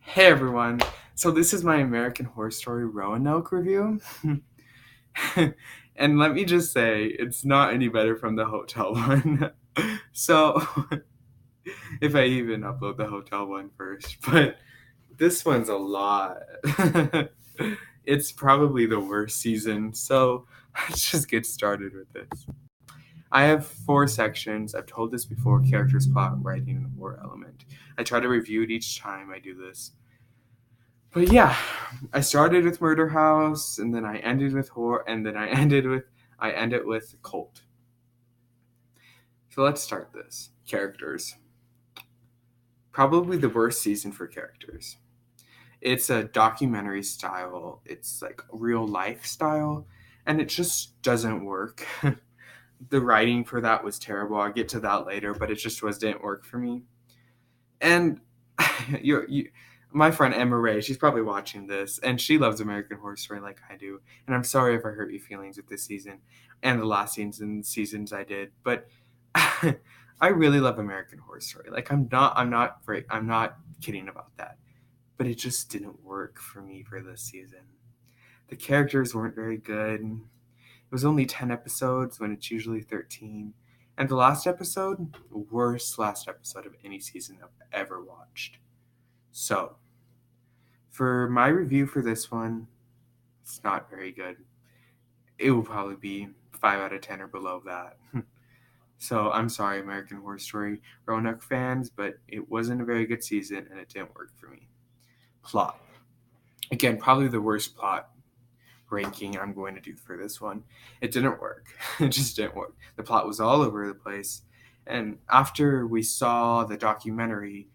Hey everyone! So this is my American Horror Story Roanoke review. And let me just say, it's not any better from the hotel one. So, if I even upload the hotel one first, but this one's a lot. It's probably the worst season, so let's just get started with this. I have four sections. I've told this before: characters, plot, writing, and horror element. I try to review it each time I do this. But yeah, I started with Murder House, and then I ended with horror, and then I ended with cult. So let's start this. Characters. Probably the worst season for characters. It's a documentary style. It's like real life style, and it just doesn't work. The writing for that was terrible. I'll get to that later, but it just didn't work for me. And you my friend Emma Ray, she's probably watching this, and she loves American Horror Story like I do. And I'm sorry if I hurt your feelings with this season and the last seasons I did, but I really love American Horror Story. Like I'm not kidding about that. But it just didn't work for me for this season. The characters weren't very good. It was only 10 episodes when it's usually 13. And the last episode, worst last episode of any season I've ever watched. So, for my review for this one, it's not very good. It will probably be 5 out of 10 or below that. So, I'm sorry, American Horror Story Roanoke fans, but it wasn't a very good season and it didn't work for me. Plot. Again, probably the worst plot ranking I'm going to do for this one. It didn't work. It just didn't work. The plot was all over the place. And after we saw the documentary,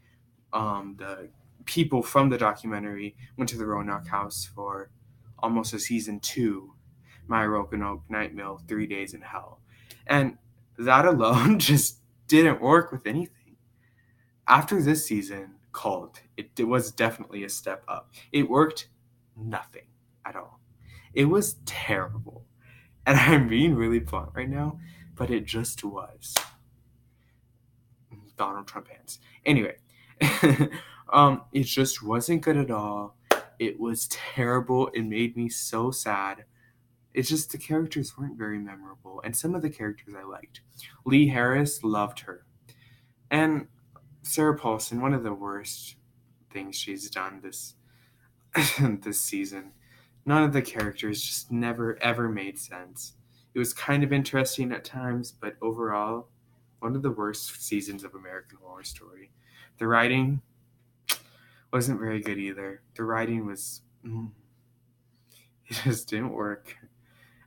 the people from the documentary went to the Roanoke house for almost a season two, My Roanoke Night Mill, 3 Days in Hell. And that alone just didn't work with anything. After this season, Cult, it was definitely a step up. It worked nothing at all. It was terrible. And I'm being really blunt right now, but it just was. Donald Trump hands. Anyway, it just wasn't good at all. It was terrible. It made me so sad. It's just the characters weren't very memorable, and some of the characters I liked. Lee Harris, loved her. And Sarah Paulson, one of the worst things she's done this this season. None of the characters just never ever made sense. It was kind of interesting at times, but overall, one of the worst seasons of American Horror Story. The writing wasn't very good either. The writing was it just didn't work.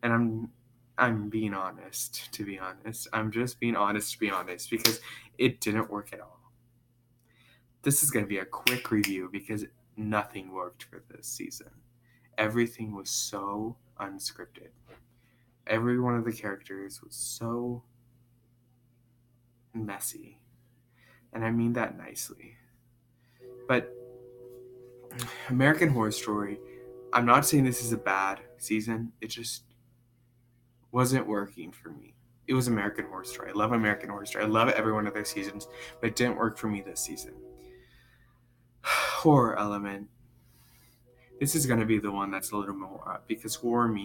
And I'm being honest, to be honest. I'm just being honest to be honest because it didn't work at all. This is going to be a quick review because nothing worked for this season. Everything was so unscripted. Every one of the characters was so messy. And I mean that nicely. But American Horror Story, I'm not saying this is a bad season. It just wasn't working for me. It was American Horror Story. I love American Horror Story. I love every one of their seasons, but it didn't work for me this season. Horror element. This is going to be the one that's a little more up because horror means